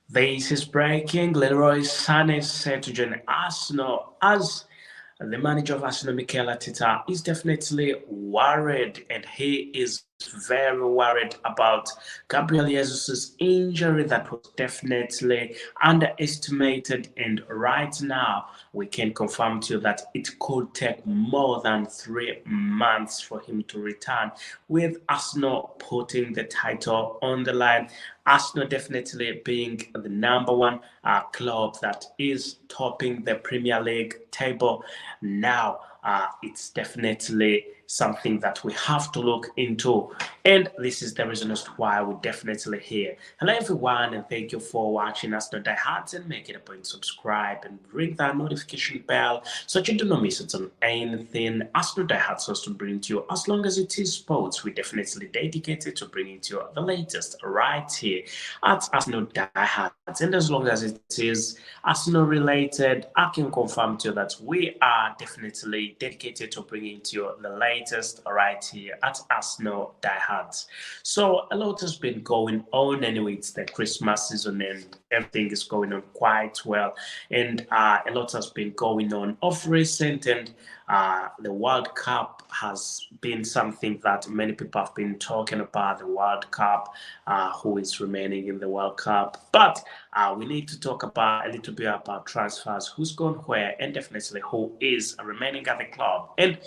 This is breaking. LEROY SANE is set to join Arsenal as the manager of Arsenal, Mikel Arteta, is definitely worried, and he is very worried about Gabriel Jesus' injury that was definitely underestimated. And right now, we can confirm to you that it could take more than 3 months for him to return, with Arsenal putting the title on the line. Arsenal definitely being the number one club that is topping the Premier League table now. It's definitely something that we have to look into, and this is the reason as to why we're definitely here. Hello everyone, and thank you for watching us. Not die hard, and make it a point to subscribe and ring that notification bell so you do not miss it on anything Arsenal Die Hard to bring to you. As long as it is sports, we definitely dedicated to bringing to you the latest right here at Arsenal Die Hard. And as long as it is Arsenal related, I can confirm to you that we are definitely dedicated to bringing to you the latest right here at Arsenal Die Hards. So a lot has been going on anyway. It's the Christmas season and everything is going on quite well. And a lot has been going on of recent, and the World Cup has been something that many people have been talking about. The World Cup, who is remaining in the World Cup, but we need to talk about a little bit about transfers, who's gone where, and definitely who is remaining at the club. And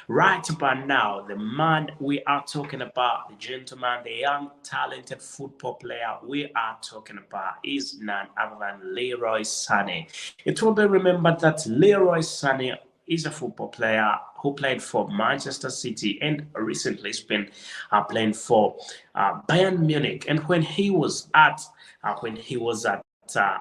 right about now, the man we are talking about, the gentleman, the young, talented football player we are talking about is none other than LEROY SANE. It will be remembered that LEROY SANE is a football player who played for Manchester City and recently has been playing for Bayern Munich. And when he was at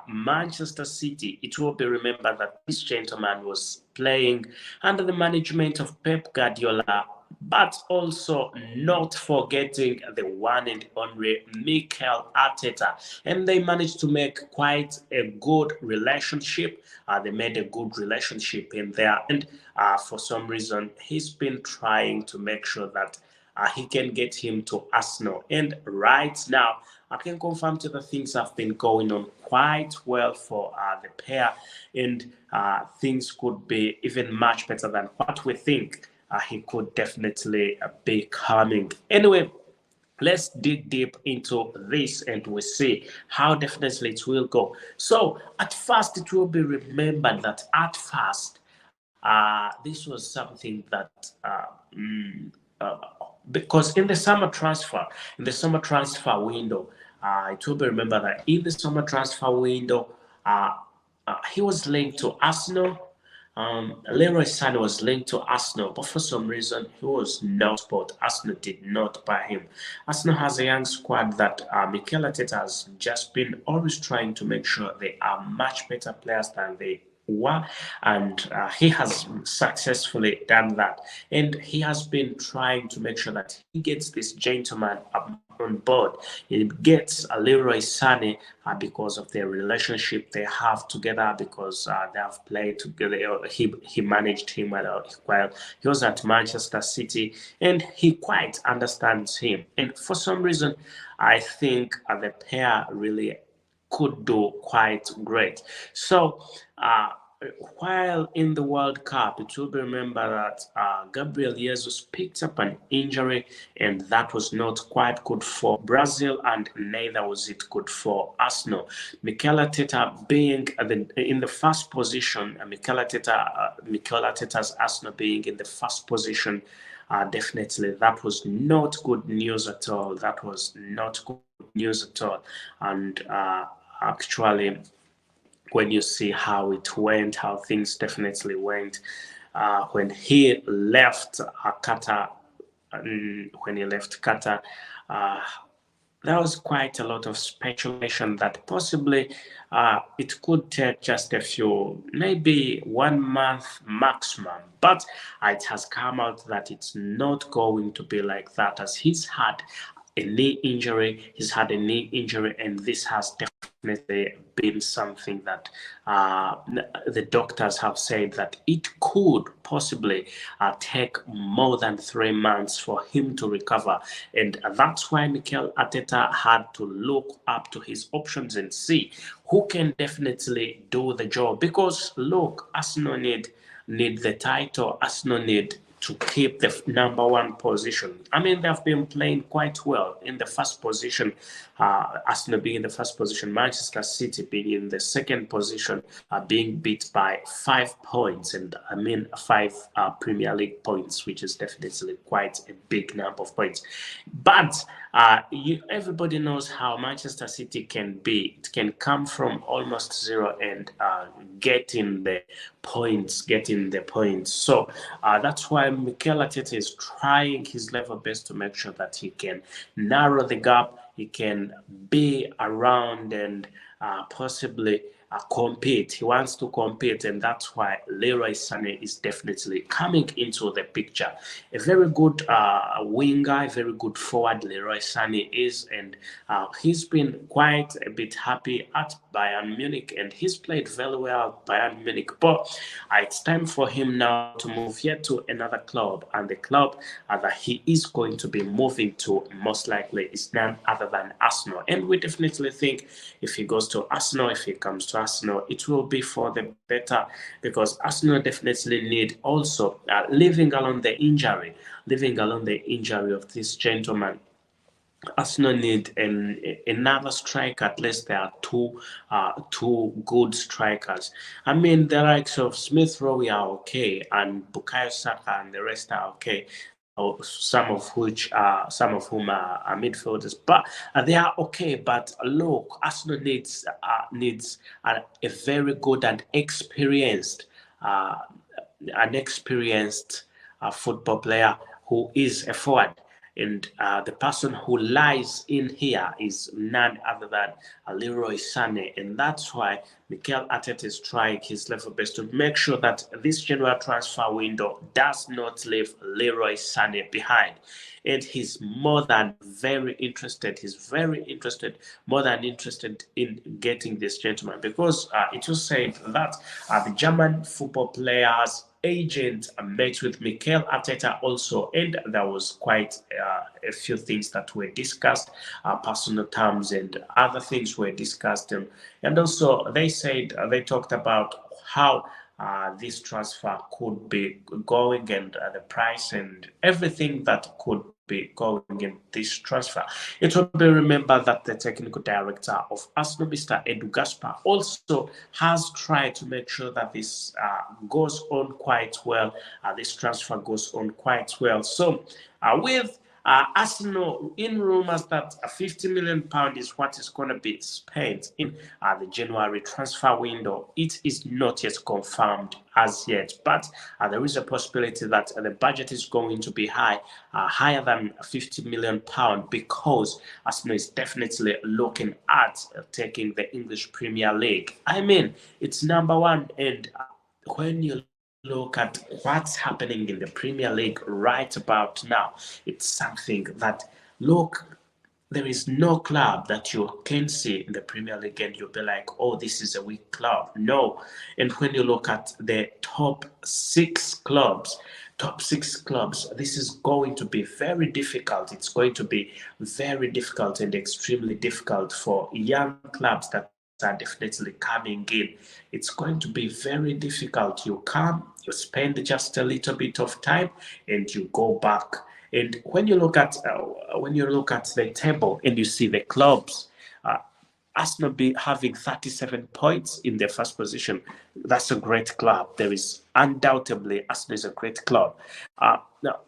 Manchester City, it will be remembered that this gentleman was playing under the management of Pep Guardiola, but also not forgetting the one and only Mikel Arteta. And they managed to make quite a good relationship. They made a good relationship in there. And for some reason, he's been trying to make sure that he can get him to Arsenal. And right now, I can confirm to the things have been going on quite well for the pair, and things could be even much better than what we think he could definitely be coming. Anyway, let's dig deep into this and we see how definitely it will go. So at first, it will be remembered that at first, this was something that because in the summer transfer window, it will be remembered that in the summer transfer window, he was linked to Arsenal. Leroy Sané was linked to Arsenal, but for some reason he was not bought. Arsenal did not buy him. Arsenal has a young squad that Mikel Arteta has just been always trying to make sure they are much better players than they were, and he has successfully done that. And he has been trying to make sure that he gets this gentleman on board. He gets Leroy Sané because of their relationship they have together, because they have played together. He managed him while he was at Manchester City, and he quite understands him. And for some reason, I think the pair really could do quite great. So, while in the World Cup, it will be remembered that Gabriel Jesus picked up an injury, and that was not quite good for Brazil, and neither was it good for Arsenal. Mikel Arteta being in the first position, Mikel Arteta's Arsenal being in the first position, definitely that was not good news at all. That was not good news at all, and actually, when you see how it went, how things definitely went, when he left Qatar, uh, there was quite a lot of speculation that possibly it could take just a few, maybe 1 month maximum. But it has come out that it's not going to be like that, as he's had a knee injury. He's had a knee injury, and this has definitely been something that the doctors have said that it could possibly take more than 3 months for him to recover. And that's why Mikel Arteta had to look up to his options and see who can definitely do the job. Because look, Arsenal need the title. Arsenal need to keep the number 1 position. I mean, they've been playing quite well in the first position. Arsenal being in the first position, Manchester City being in the second position, being beat by 5 points, and I mean 5 Premier League points, which is definitely quite a big number of points. But everybody knows how Manchester City can be. It can come from almost zero and getting the points. So that's why Mikel Arteta is trying his level best to make sure that he can narrow the gap, he can be around and possibly compete. He wants to compete, and that's why Leroy SANE is definitely coming into the picture. A very good winger, a very good forward Leroy SANE is, and he's been quite a bit happy at Bayern Munich, and he's played very well at Bayern Munich. But it's time for him now to move yet to another club, and the club that he is going to be moving to most likely is none other than Arsenal. And we definitely think if he goes to Arsenal, if he comes to Arsenal, it will be for the better, because Arsenal definitely need also leaving alone the injury of this gentleman. Arsenal need another striker. At least there are two good strikers. I mean, the likes of Smith Rowe are okay, and Bukayo Saka and the rest are okay. Some of whom are midfielders, but they are okay. But look, Arsenal needs a very good and experienced football player who is a forward. And the person who lies in here is none other than Leroy SANE. And that's why Mikel Arteta is trying his level best to make sure that this January transfer window does not leave Leroy SANE behind. And he's more than very interested. More than interested in getting this gentleman, because it was said that the German football players agent met with Mikel Arteta also, and there was quite a few things that were discussed, personal terms and other things were discussed, and also they talked about how this transfer could be going, and the price and everything that could be going in this transfer. It will be remembered that the technical director of Arsenal, Mr. Edu Gaspar, also has tried to make sure that this goes on quite well. This transfer goes on quite well. So with Arsenal in rumors that £50 million is what is going to be spent in the January transfer window. It is not yet confirmed as yet, but there is a possibility that the budget is going to be higher than £50 million, because Arsenal is definitely looking at taking the English Premier League. I mean, it's number 1, and when you look at what's happening in the Premier League right about now, it's something that, look, there is no club that you can see in the Premier League and you'll be like, oh, this is a weak club. No. And when you look at the top six clubs, this is going to be very difficult. It's going to be very difficult and extremely difficult for young clubs that are definitely coming in. It's going to be very difficult. You come, you spend just a little bit of time, and you go back. And when you look at the table and you see the clubs, Arsenal be having 37 points in their first position. That's a great club. There is undoubtedly Arsenal is a great club. Now,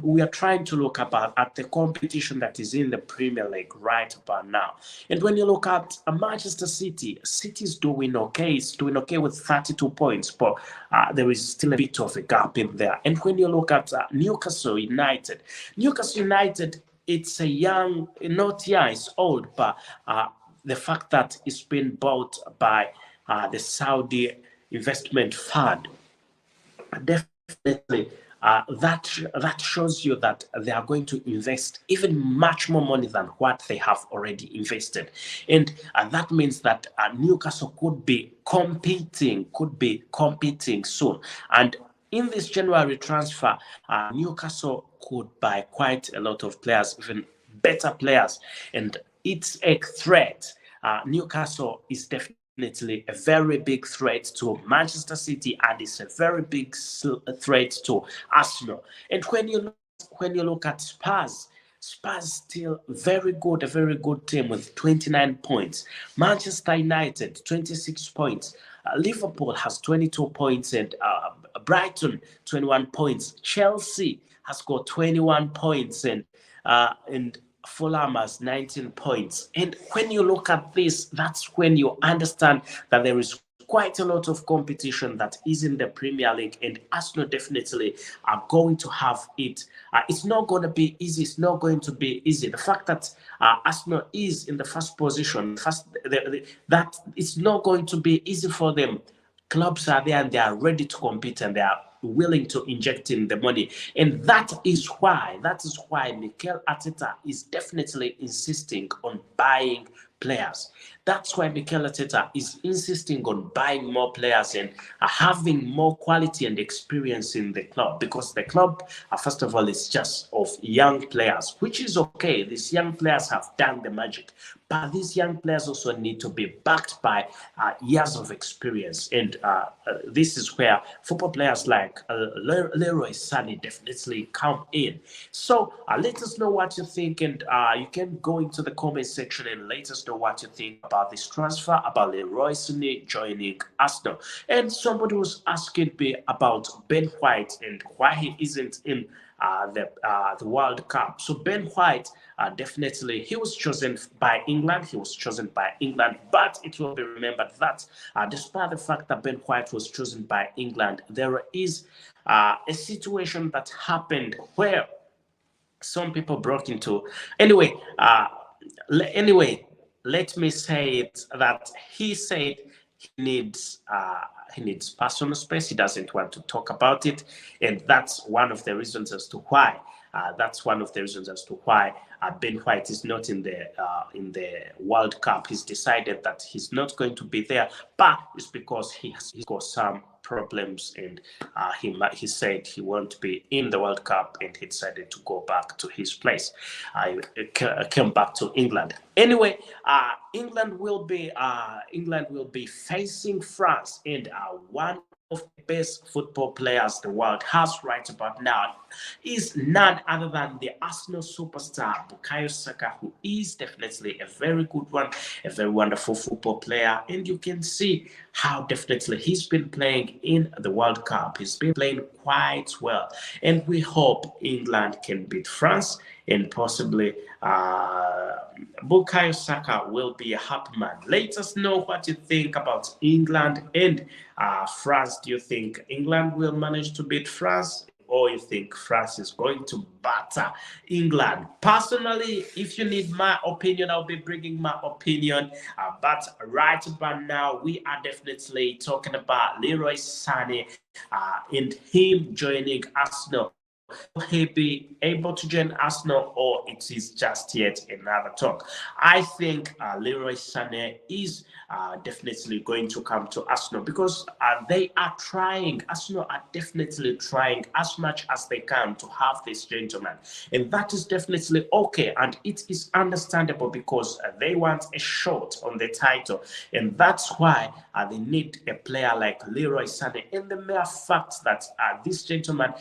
we are trying to look at the competition that is in the Premier League right about now. And when you look at Manchester City, City is doing okay. It's doing okay with 32 points, but there is still a bit of a gap in there. And when you look at Newcastle United, it's a young, not young, it's old, but the fact that it's been bought by the Saudi investment fund definitely that shows you that they are going to invest even much more money than what they have already invested, and that means that Newcastle could be competing soon. And in this January transfer, Newcastle could buy quite a lot of players, even better players, and it's a threat. Newcastle is definitely a very big threat to Manchester City, and it's a very big threat to Arsenal. And when you look at Spurs still very good, a very good team with 29 points. Manchester United 26 points. Liverpool has 22 points, and Brighton 21 points. Chelsea has got 21 points, and Fulham has 19 points. And when you look at this, that's when you understand that there is quite a lot of competition that is in the Premier League, and Arsenal definitely are going to have it. It's not going to be easy. It's not going to be easy. The fact that Arsenal is in the first position, that it's not going to be easy for them. Clubs are there and they are ready to compete, and they are willing to inject in the money. And that is why Mikel Arteta is definitely insisting on buying players. That's why Mikel Arteta is insisting on buying more players and having more quality and experience in the club, because the club, first of all, is just of young players, which is okay. These young players have done the magic, but these young players also need to be backed by years of experience. And this is where football players like LEROY SANE definitely come in. So let us know what you think, and you can go into the comment section and let us know what you think about this transfer, about LEROY SANE joining Arsenal. And somebody was asking me about Ben White and why he isn't in the World Cup. So Ben White, definitely, he was chosen by England. He was chosen by England, but it will be remembered that despite the fact that Ben White was chosen by England, there is a situation that happened where some people broke into. Anyway, let me say it that he said he needs personal space. He doesn't want to talk about it, and that's one of the reasons as to why. Ben White is not in the World Cup. He's decided that he's not going to be there, but it's because he's got some problems, and he said he won't be in the World Cup, and he decided to go back to his place. I came back to England. Anyway, England will be facing France, and one of the best football players the world has right about now is none other than the Arsenal superstar Bukayo Saka, who is definitely a very good one, a very wonderful football player. And you can see how definitely he's been playing in the World Cup. He's been playing quite well, and we hope England can beat France, and possibly Bukayo Saka will be a happy man. Let us know what you think about England and France. Do you think England will manage to beat France, or you think France is going to batter England? Personally, if you need my opinion, I'll be bringing my opinion. But right about now, we are definitely talking about LEROY SANE and him joining Arsenal. Will he be able to join Arsenal, or it is just yet another talk? I think LEROY SANE is definitely going to come to Arsenal, because they are trying. Arsenal are definitely trying as much as they can to have this gentleman, and that is definitely okay, and it is understandable, because they want a shot on the title, and that's why they need a player like LEROY SANE. And the mere fact that this gentleman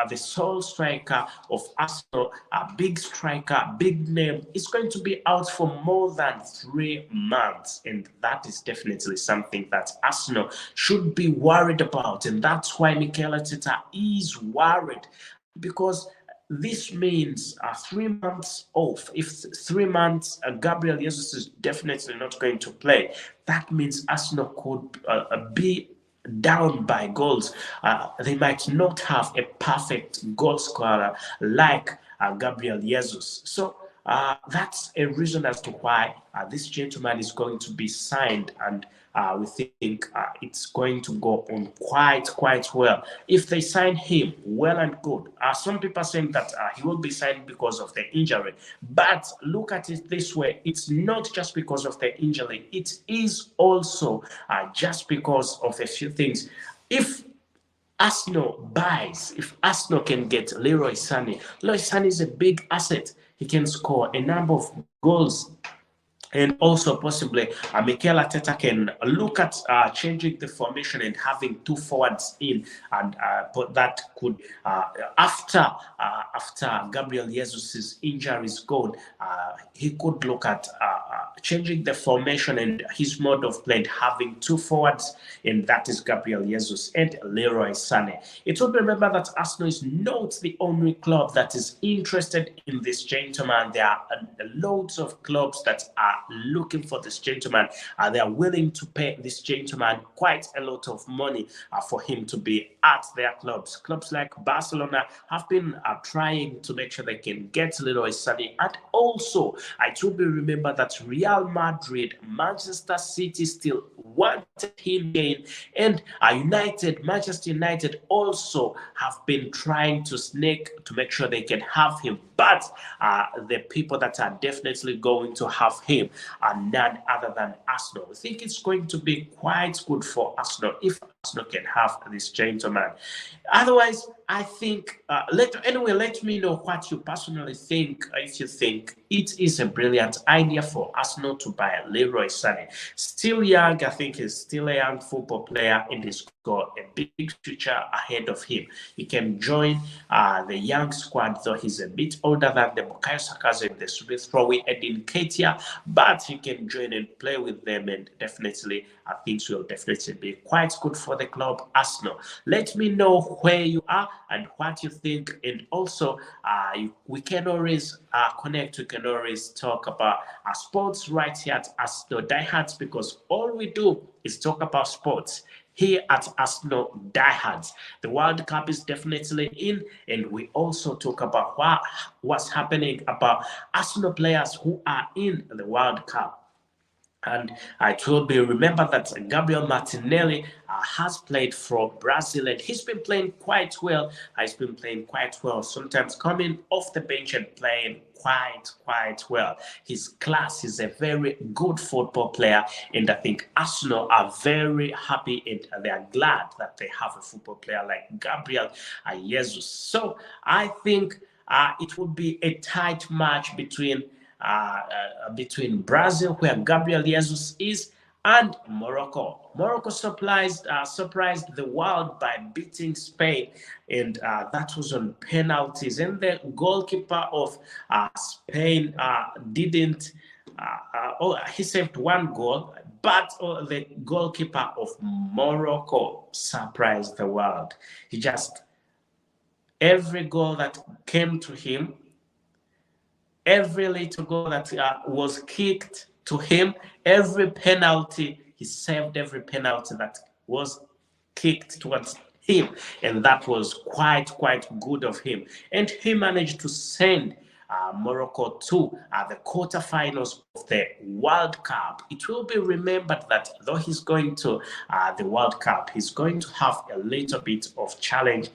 the sole striker of Arsenal, a big striker, big name, is going to be out for more than 3 months. And that is definitely something that Arsenal should be worried about. And that's why Mikel Arteta is worried, because this means 3 months off. If 3 months, Gabriel Jesus is definitely not going to play. That means Arsenal could be down by goals. They might not have a perfect goal scorer like Gabriel Jesus. So That's a reason as to why this gentleman is going to be signed, and we think it's going to go on quite well. If they sign him, well and good. Some people are saying that he will be signed because of the injury, but look at it this way: it's not just because of the injury; it is also just because of a few things. If Arsenal buys, if Arsenal can get Leroy Sané is a big asset. He can score a number of goals, and also possibly Mikel Arteta can look at changing the formation and having two forwards in, and but that could after Gabriel Jesus's injury is gone, he could look at changing the formation and his mode of play, having two forwards, and that is Gabriel Jesus and Leroy Sané. It should be remembered that Arsenal is not the only club that is interested in this gentleman. There are loads of clubs that are looking for this gentleman. They are willing to pay this gentleman quite a lot of money for him to be at their clubs. Clubs like Barcelona have been trying to make sure they can get Leroy Sané, and also it should be remembered that Real Madrid, Manchester City still wanted him in, and Manchester United also have been trying to snake to make sure they can have him. But the people that are definitely going to have him are none other than Arsenal. I think it's going to be quite good for Arsenal if Arsenal can have this gentleman. Otherwise, I think let me know what you personally think. If you think it is a brilliant idea for Arsenal to buy Leroy Sané, still young, I think he's still a young football player, and he's got a big future ahead of him. He can join the young squad, though he's a bit older than the Bukayo Saka's and the Smith Rowe and in Ketia, but he can join and play with them, and definitely I think will definitely be quite good for the club Arsenal. Let me know where you are and what you think, and also we can always connect. We can always talk about sports right here at Arsenal Diehards, because all we do is talk about sports here at Arsenal Diehards. The World Cup is definitely in, and we also talk about what's happening about Arsenal players who are in the World Cup. And it will be remembered that Gabriel Martinelli has played for Brazil, and he's been playing quite well. He's been playing quite well, sometimes coming off the bench and playing quite well. His class is a very good football player, and I think Arsenal are very happy and they are glad that they have a football player like Gabriel Jesus. So I think it will be a tight match between Brazil, where Gabriel Jesus is, and Morocco. Morocco surprised the world by beating Spain, and that was on penalties. And the goalkeeper of Spain didn't. He saved one goal, but the goalkeeper of Morocco surprised the world. He just every goal that came to him, every little goal that was kicked to him, every penalty, he saved every penalty that was kicked towards him. And that was quite good of him. And he managed to send Morocco to the quarterfinals of the World Cup. It will be remembered that though he's going to the World Cup, he's going to have a little bit of challenge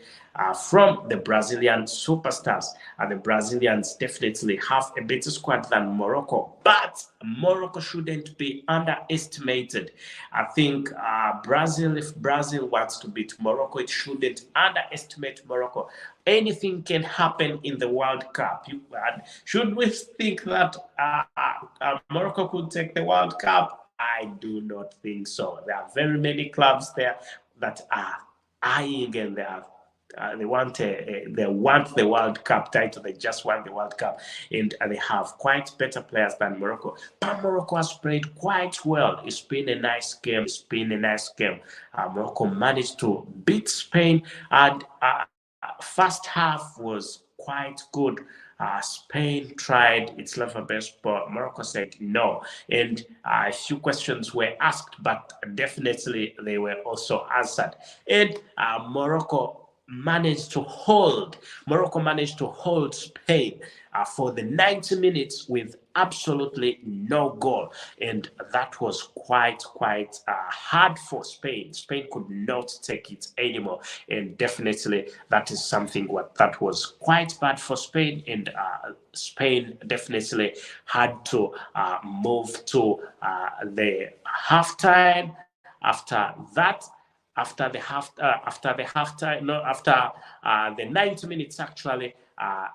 from the Brazilian superstars. The Brazilians definitely have a better squad than Morocco, but Morocco shouldn't be underestimated. I think if Brazil wants to beat Morocco, it shouldn't underestimate Morocco. Anything can happen in the World Cup. Should we think that Morocco could take the World Cup? I do not think so. There are very many clubs there that are eyeing, and they want the World Cup title. They just won the World Cup, and they have quite better players than Morocco. But Morocco has played quite well. It's been a nice game. Morocco managed to beat Spain, and first half was quite good. Spain tried its level best, but Morocco said no. And a few questions were asked, but definitely they were also answered. And Morocco Morocco managed to hold Spain for the 90 minutes with absolutely no goal, and that was quite hard for Spain. Spain could not take it anymore, and definitely that is something that was quite bad for Spain, and Spain definitely had to move to the halftime. After the halftime, no, after the 90 minutes actually,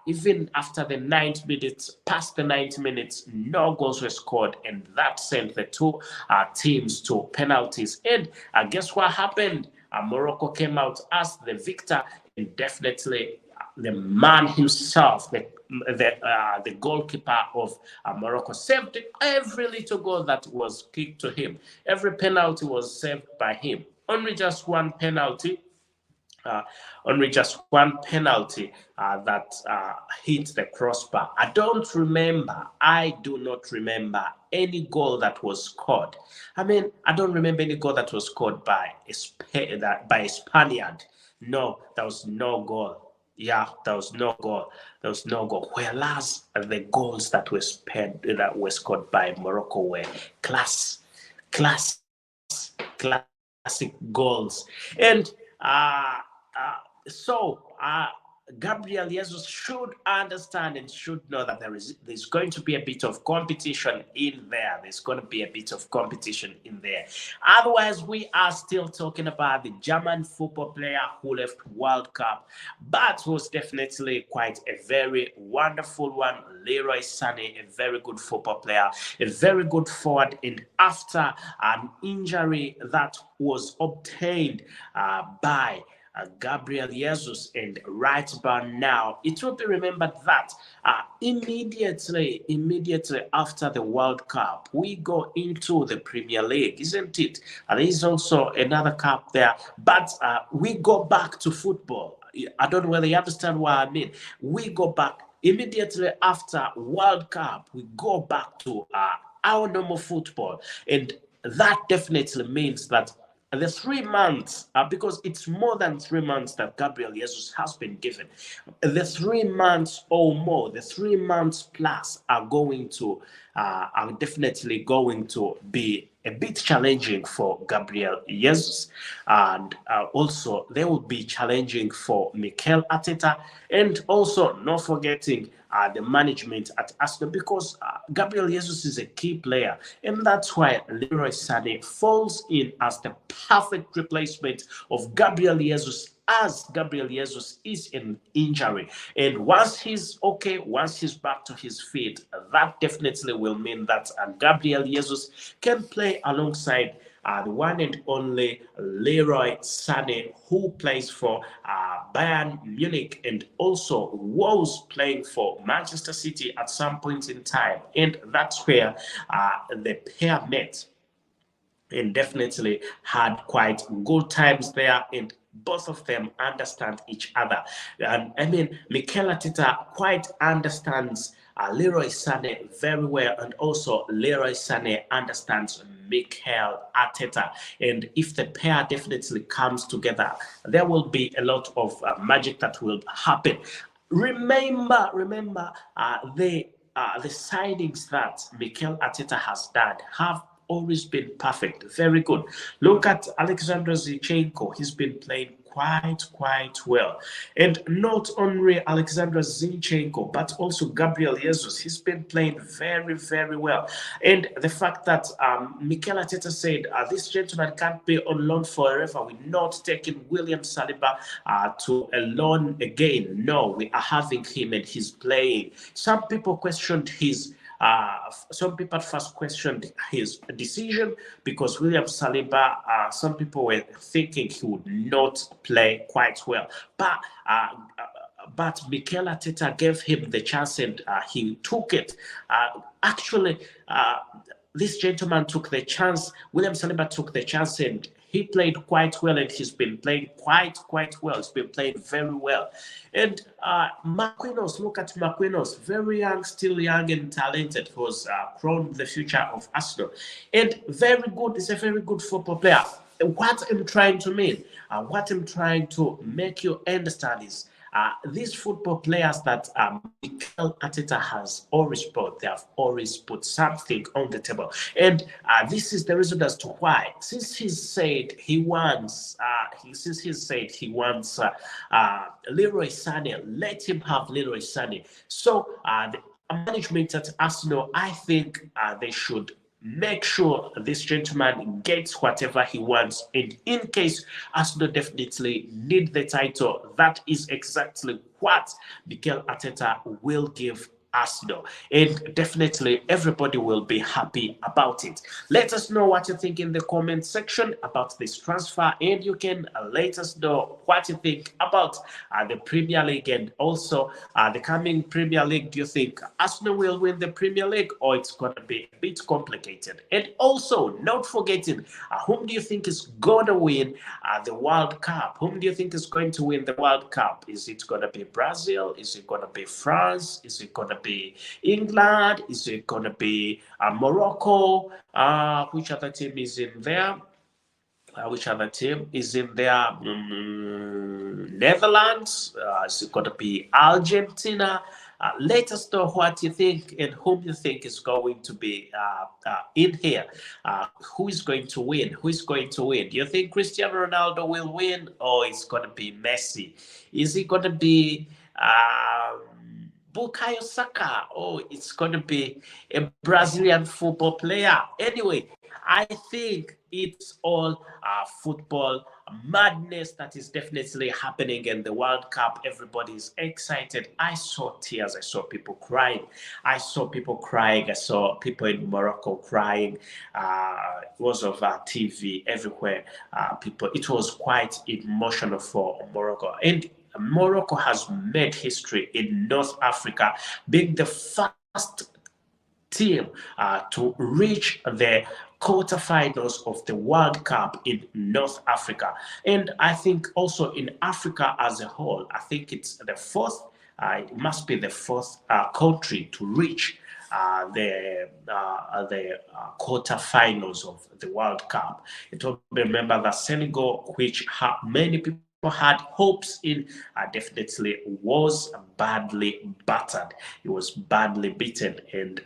even after the 90 minutes, past the 90 minutes, no goals were scored, and that sent the two teams to penalties. And guess what happened? Morocco came out as the victor, and definitely the man himself, the goalkeeper of Morocco, saved every little goal that was kicked to him. Every penalty was saved by him. Only just one penalty uh, that hit the crossbar. I do not remember any goal that was scored. I mean, I don't remember any goal that was scored by a Spaniard. No, there was no goal. Yeah, there was no goal. There was no goal. Whereas the goals that were scored by Morocco were class, classic goals. And so Gabriel Jesus should understand and should know that there's going to be a bit of competition in there. There's going to be a bit of competition in there. Otherwise, we are still talking about the German football player who left World Cup, but was definitely quite a very wonderful one. Leroy SANE, a very good football player, a very good forward, and after an injury that was obtained by Gabriel Jesus, and right about now, it will be remembered that immediately after the World Cup, we go into the Premier League, isn't it? There is also another cup there, but we go back to football. I don't know whether you understand what I mean. We go back immediately after World Cup. We go back to our normal football, and that definitely means that the 3 months, because it's more than 3 months that Gabriel Jesus has been given, the 3 months or more, the 3 months plus are definitely going to be a bit challenging for Gabriel Jesus, and also they will be challenging for Mikel Arteta, and also not forgetting the management at Arsenal, because Gabriel Jesus is a key player, and that's why Leroy Sané falls in as the perfect replacement of Gabriel Jesus, as Gabriel Jesus is in injury. And once he's okay, once he's back to his feet, that definitely will mean that Gabriel Jesus can play alongside the one and only Leroy Sané, who plays for Bayern Munich and also was playing for Manchester City at some point in time. And that's where the pair met and definitely had quite good times there, and both of them understand each other. And I mean, Mikel Arteta quite understands Leroy Sané very well, and also Leroy Sané understands Mikel Arteta. And if the pair definitely comes together, there will be a lot of magic that will happen. Remember, the signings that Mikel Arteta has done have always been perfect, very good. Look at Alexander Zinchenko; he's been playing quite well, and not only Alexander Zinchenko, but also Gabriel Jesus. He's been playing very well, and the fact that Mikel Arteta said this gentleman can't be on loan forever. We're not taking William Saliba to a loan again. No, we are having him, and he's playing. Some people questioned some people first questioned his decision because William Saliba, some people were thinking he would not play quite well. But Mikel Arteta gave him the chance, and he took it. Actually, this gentleman took the chance. William Saliba took the chance, and he played quite well, and he's been playing quite well. He's been playing very well. And Marquinhos, look at Marquinhos, very young, still young and talented, was crowned the future of Arsenal. And very good, he's a very good football player. what I'm trying to mean, what I'm trying to make you understand is these football players that Mikel Arteta has always put, they have always put something on the table. And this is the reason as to why. Since he said he wants, Leroy Sané, let him have Leroy Sané. So the management at Arsenal, I think they should make sure this gentleman gets whatever he wants. And in case Arsenal definitely need the title, that is exactly what Mikel Arteta will give Arsenal. And definitely everybody will be happy about it. Let us know what you think in the comment section about this transfer, and you can let us know what you think about the Premier League and also the coming Premier League. Do you think Arsenal will win the Premier League, or it's going to be a bit complicated? And also, not forgetting, whom do you think is going to win the World Cup? Whom do you think is going to win the World Cup? Is it going to be Brazil? Is it going to be France? Is it going to be England? Is it going to be Morocco? Which other team is in there? Which other team is in there? Netherlands? Is it going to be Argentina? Let us know what you think and whom you think is going to be in here. Who is going to win? Who is going to win? Do you think Cristiano Ronaldo will win, or it's going to be Messi? Is it going to be Bukayo Saka? Oh, it's going to be a Brazilian football player. Anyway, I think it's all football madness that is definitely happening in the World Cup. Everybody is excited. I saw tears. I saw people crying. I saw people crying. I saw people in Morocco crying. It was over TV everywhere. It was quite emotional for Morocco. And Morocco has made history in North Africa, being the first team to reach the quarterfinals of the World Cup in North Africa. And I think also in Africa as a whole, I think it's the fourth, it must be the fourth country to reach the quarterfinals of the World Cup. It will remember that Senegal, which many people had hopes in, definitely was badly battered. It was badly beaten, and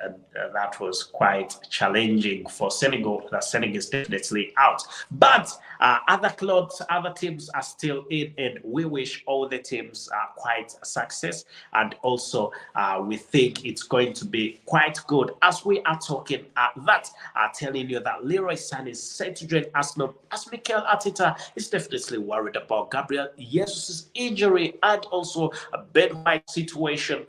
that was quite challenging for Senegal. That Senegal is definitely out. But other clubs, other teams are still in, and we wish all the teams quite success. And also, we think it's going to be quite good as we are talking that, telling you that Leroy Sané is set to join Arsenal, as Mikel Arteta is definitely worried about Gabriel Jesus' injury and also a Ben White situation.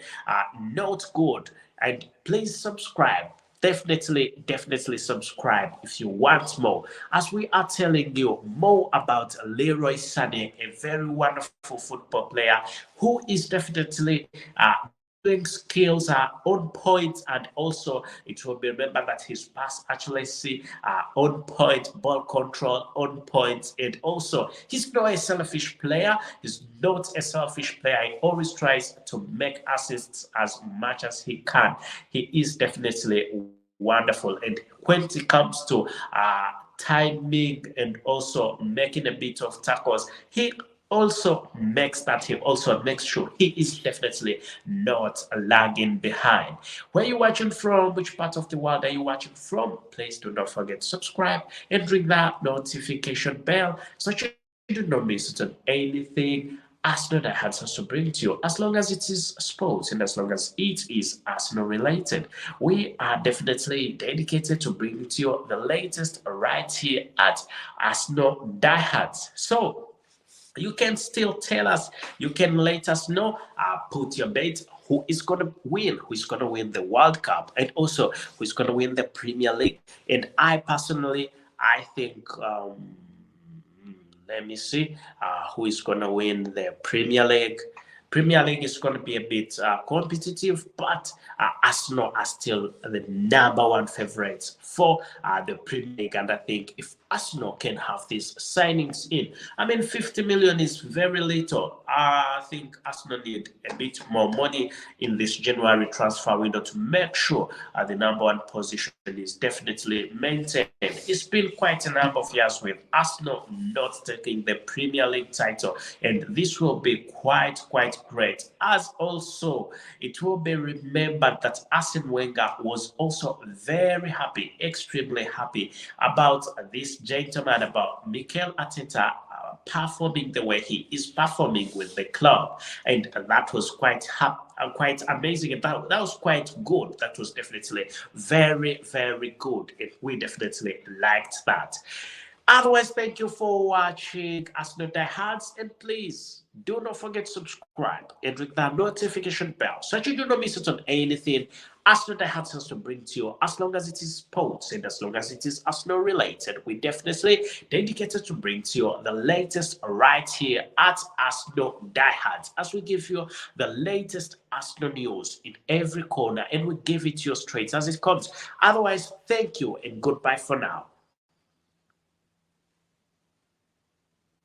Not good. And please subscribe. Definitely subscribe if you want more, as we are telling you more about Leroy Sané, a very wonderful football player who is definitely skills are on point, and also it will be remembered that his pass accuracy on point, ball control on point, and also he's not a selfish player. He's not a selfish player. He always tries to make assists as much as he can. He is definitely wonderful, and when it comes to timing and also making a bit of tackles, he also makes sure he is definitely not lagging behind. Where are you watching from? Which part of the world are you watching from? Please do not forget to subscribe and ring that notification bell so you do not miss out on anything Arsenal that has to bring to you, as long as it is sports and as long as it is Arsenal related. We are definitely dedicated to bringing to you the latest right here at Arsenal Diehards. So you can still tell us, you can let us know, put your bet, who is going to win, who is going to win the World Cup, and also who is going to win the Premier League. And I personally, I think, let me see, who is going to win the Premier League. Premier League is going to be a bit competitive, but Arsenal are still the number one favorites for the Premier League. And I think if Arsenal can have these signings in, I mean, 50 million is very little. I think Arsenal need a bit more money in this January transfer window to make sure the number one position is definitely maintained. It's been quite a number of years with Arsenal not taking the Premier League title, and this will be quite great. As also, it will be remembered that Arsene Wenger was also very happy, extremely happy about this gentleman, about Mikel Arteta performing the way he is performing with the club, and that was quite amazing, and that was quite good. That was definitely very good, and we definitely liked that. Otherwise, thank you for watching Arsenal Diehards, and please do not forget to subscribe and ring that notification bell so that you do not miss out on anything Arsenal Diehards has to bring to you. As long as it is sports and as long as it is Arsenal related, we definitely dedicated to bring to you the latest right here at Arsenal Diehards, as we give you the latest Arsenal news in every corner, and we give it to you straight as it comes. Otherwise, thank you and goodbye for now.